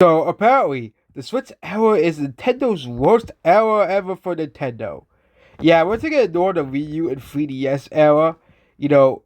So apparently, the Switch era is Nintendo's worst era ever for Nintendo. Yeah, once again, ignore the Wii U and 3DS era, you know,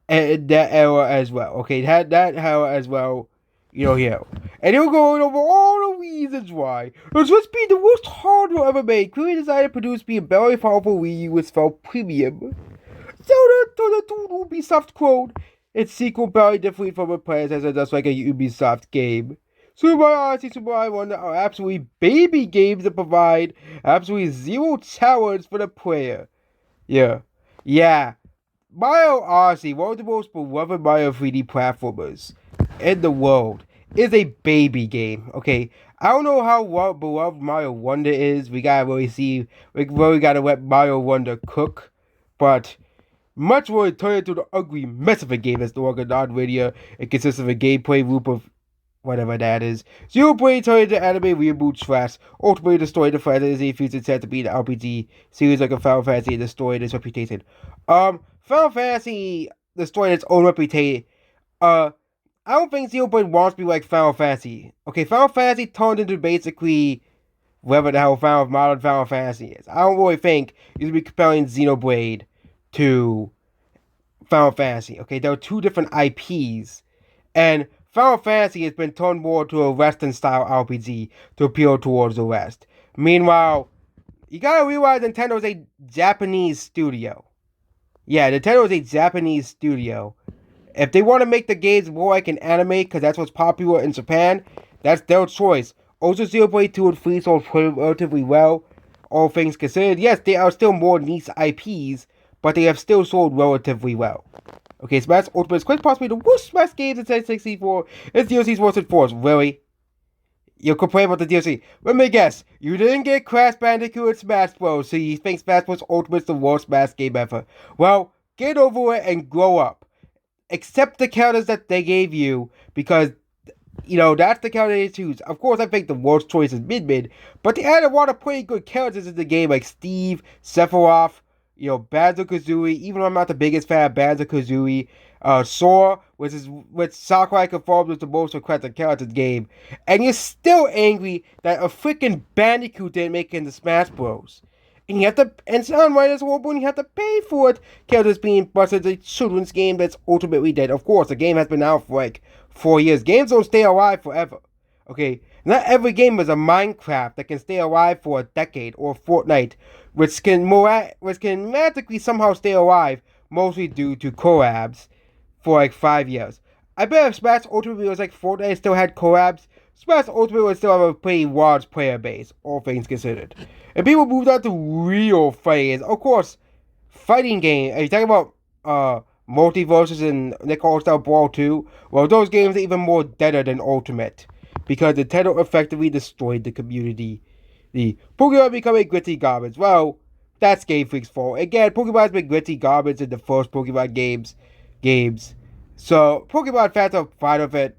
and that era as well. Okay, that era as well, here. And we're going over all the reasons why. The Switch being the worst hardware ever made, clearly designed to produce being very powerful Wii U with felt premium. Zelda to the two Ubisoft quote. Its sequel barely different from a predecessor, just like a Ubisoft game. Super Mario Odyssey, Super Mario Wonder are absolutely baby games that provide absolutely zero challenge for the player. Yeah. Yeah. Mario Odyssey, one of the most beloved Mario 3D platformers in the world, is a baby game. Okay, I don't know how beloved Mario Wonder is. We gotta really see. We really gotta let Mario Wonder cook, but much more turn into the ugly mess of a game as the Organon Radio. It consists of a gameplay loop of whatever that is. Zero Point turned into anime reboot slash ultimately the story of the fantasy features said to be the RPG series like a Final Fantasy and the story and its reputation. Final Fantasy the story and its own reputation. Uh I don't think Zero Point wants to be like Final Fantasy. Okay, Final Fantasy turned into basically whatever the hell modern Final Fantasy is. I don't really think you should be comparing Xenoblade to Final Fantasy. Okay, there are two different IPs, and Final Fantasy has been turned more to a Western style RPG to appeal towards the West. Meanwhile, you gotta realize Nintendo's a Japanese studio. Yeah, Nintendo is a Japanese studio. If they want to make the games more like an anime, because that's what's popular in Japan, that's their choice. Also, Zero Blade 2 and 3 sold relatively well, all things considered. Yes, they are still more niche IPs, but they have still sold relatively well. Okay, Smash Ultimate is quite possibly the worst Smash games in 64. It's DLC's worst in force. Really? You'll complain about the DLC. Let me guess. You didn't get Crash Bandicoot and Smash Bros, so you think Smash Bros Ultimate's the worst Smash game ever. Well, get over it and grow up. Accept the counters that they gave you, because that's the counter they choose. Of course, I think the worst choice is Mid, but they added a lot of pretty good characters in the game, like Steve, Sephiroth, Banjo-Kazooie. Even though I'm not the biggest fan of Banjo-Kazooie, Sora, which Sakurai confirmed was the most requested character in the game, and you're still angry that a freaking Bandicoot didn't make it into Smash Bros. And you have to, and sound right as horrible, and you have to pay for it. Characters being busted, a children's game that's ultimately dead. Of course, the game has been out for like 4 years. Games don't stay alive forever. Okay, not every game is a Minecraft that can stay alive for a decade, or Fortnite, which can magically somehow stay alive, mostly due to collabs for like 5 years. I bet if Smash Ultimate was like Fortnite still had collabs, Smash Ultimate would still have a pretty large player base, all things considered. And people moved on to real fighting. Of course, fighting game. Are you talking about Multiverses and Nick All-Star Brawl 2? Well, those games are even more deader than Ultimate, because Nintendo effectively destroyed the community. The Pokemon becoming gritty garbage. Well, that's Game Freak's fault. Again, Pokemon's been gritty garbage in the first Pokemon games. So Pokemon fans are fine with it,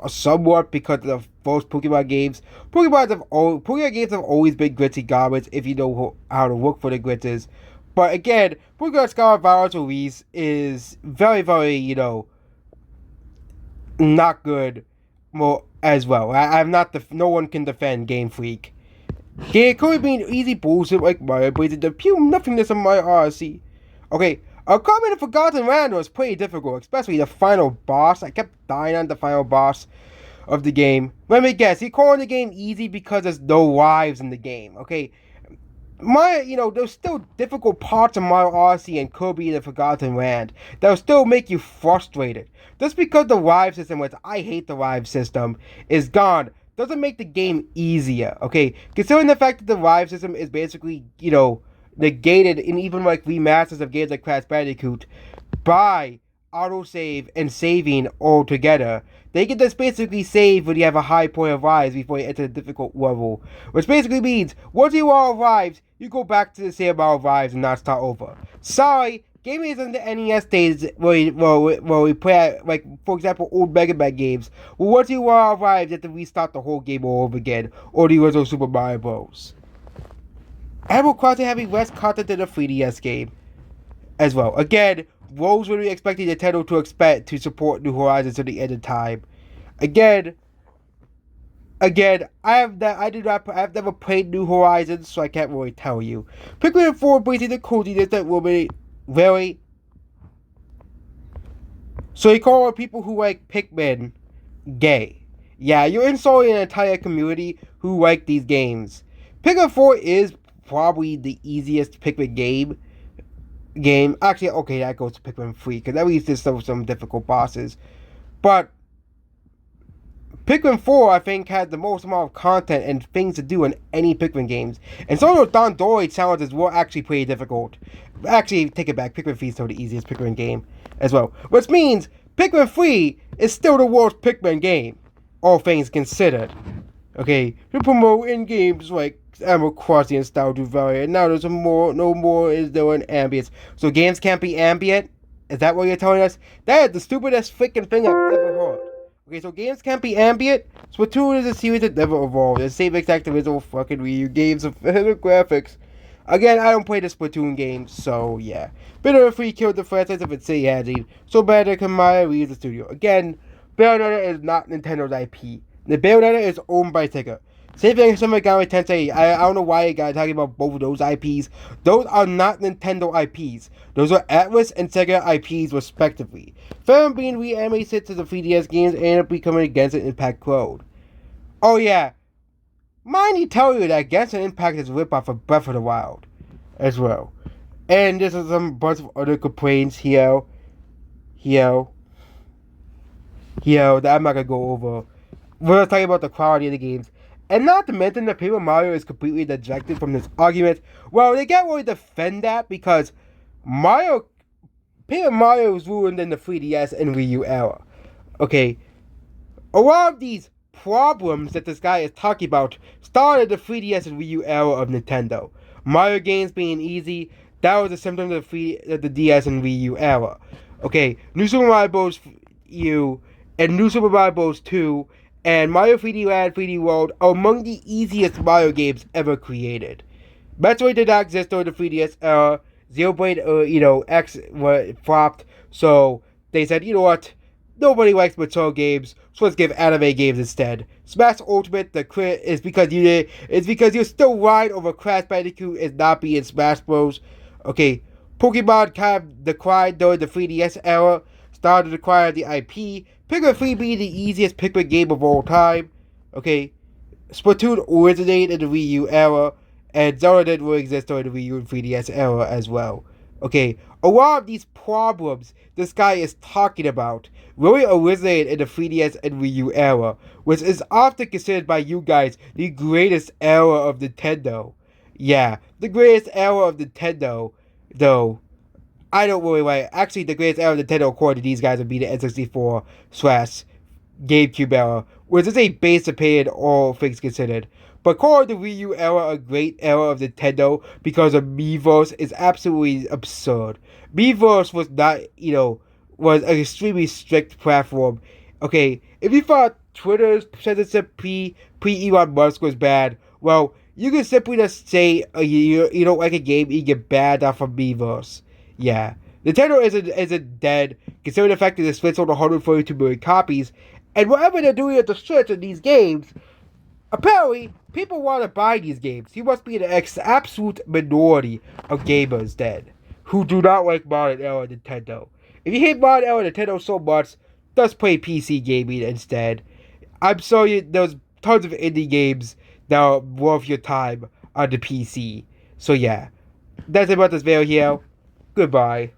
somewhat, because of the first Pokemon games. Pokemon games have always been gritty garbage if you know how to look for the glitters. But again, Pokemon Scarlet Violet release is very, very, not good. More as well. I'm not no one can defend Game Freak. It could have been easy bullshit like Mario, but the pure nothingness of my Odyssey. Okay, Coming to Forgotten Land was pretty difficult, especially the final boss. I kept dying on the final boss of the game. Let me guess, you're calling the game easy because there's no lives in the game, okay? There's still difficult parts of Mario Odyssey and Kirby the Forgotten Land that will still make you frustrated. Just because the live system, which I hate the live system, is gone, doesn't make the game easier, okay? Considering the fact that the live system is basically, negated in even like remasters of games like Crash Bandicoot by autosave and saving all together. They can just basically save when you have a high point of lives before you enter a difficult level. Which basically means, once you are lives, you go back to the same amount of lives and not start over. Sorry, gaming is in the NES days where we play, like, for example, old Mega Man games. Well, once you are lives, you have to restart the whole game all over again, or the original Super Mario Bros. Animal Crossing having less content than a 3DS game as well. Again, Rose would be expecting Nintendo to support New Horizons to the end of time. Again, Again, I've never played New Horizons, so I can't really tell you. Pikmin 4 brings in the coziness that will be very. So you call people who like Pikmin gay. Yeah, you're insulting an entire community who like these games. Pikmin 4 is probably the easiest Pikmin game. Actually, okay, that goes to Pikmin 3, because at least there's some difficult bosses. But Pikmin 4, I think, had the most amount of content and things to do in any Pikmin games. And some of those Dondori challenges were actually pretty difficult. Actually, take it back, Pikmin 3 is still the easiest Pikmin game as well. Which means Pikmin 3 is still the worst Pikmin game, all things considered. Okay, to promote in games like Animal Crossing and Stardew Valley, and now there's no more is there an ambience. So games can't be ambient? Is that what you're telling us? That is the stupidest freaking thing I've ever heard. Okay, so games can't be ambient? Splatoon is a series that never evolved. The same exact original fucking Wii U games of graphics. Again, I don't play the Splatoon games, so yeah. Bitter Free killed the franchise of its city handling, so bad that Kamaya leaves the studio. Again, Bayonetta is not Nintendo's IP. The Bayonetta is owned by Sega. Same thing as Shin Megami Tensei. I don't know why you guys talking about both of those IPs. Those are not Nintendo IPs. Those are Atlas and Sega IPs respectively. Phantom being reanimated to the 3DS games and ended up becoming a Genshin Impact clone. Oh yeah. Mind me tell you that Genshin Impact is ripped off of Breath of the Wild as well. And there's some bunch of other complaints here that I'm not gonna go over. We're talking about the quality of the games. And not to mention that Paper Mario is completely dejected from this argument. Well, they can't really defend that because Paper Mario was ruined in the 3DS and Wii U era. Okay, a lot of these problems that this guy is talking about started the 3DS and Wii U era of Nintendo. Mario games being easy, that was a symptom of the DS and Wii U era. Okay, New Super Mario Bros. U and New Super Mario Bros. 2 and Mario 3D Land 3D World are among the easiest Mario games ever created. Metroid did not exist during the 3DS era. Xenoblade, X flopped, so they said, you know what? Nobody likes mature games, so let's give anime games instead. Smash Ultimate, the crit is because you're still riding over Crash Bandicoot is not being Smash Bros. Okay, Pokemon kind of declined during the 3DS era, started to acquire the IP. Pikmin 3 being the easiest Pikmin game of all time. Okay, Splatoon originated in the Wii U era, and Zelda didn't really exist during the Wii U and 3DS era as well. Okay, a lot of these problems this guy is talking about really originated in the 3DS and Wii U era, which is often considered by you guys the greatest era of Nintendo. Yeah, the greatest era of Nintendo, though. I don't really like. Actually, the greatest era of Nintendo, according to these guys, would be the N64 / GameCube era, which is a base opinion, all things considered. But calling the Wii U era a great era of Nintendo because of Miiverse is absolutely absurd. Miiverse was not, was an extremely strict platform. Okay, if you thought Twitter's censorship pre-Elon Musk was bad, well, you can simply just say you don't like a game, you get banned off of Miiverse. Yeah, Nintendo isn't dead, considering the fact that the Switch sold 142 million copies, and whatever they're doing at the Switch in these games, apparently people want to buy these games. You must be an absolute minority of gamers dead who do not like modern era Nintendo. If you hate modern era Nintendo so much, just play PC gaming instead. I'm sorry, there's tons of indie games that are worth your time on the PC. So yeah, that's it about this video here. Goodbye.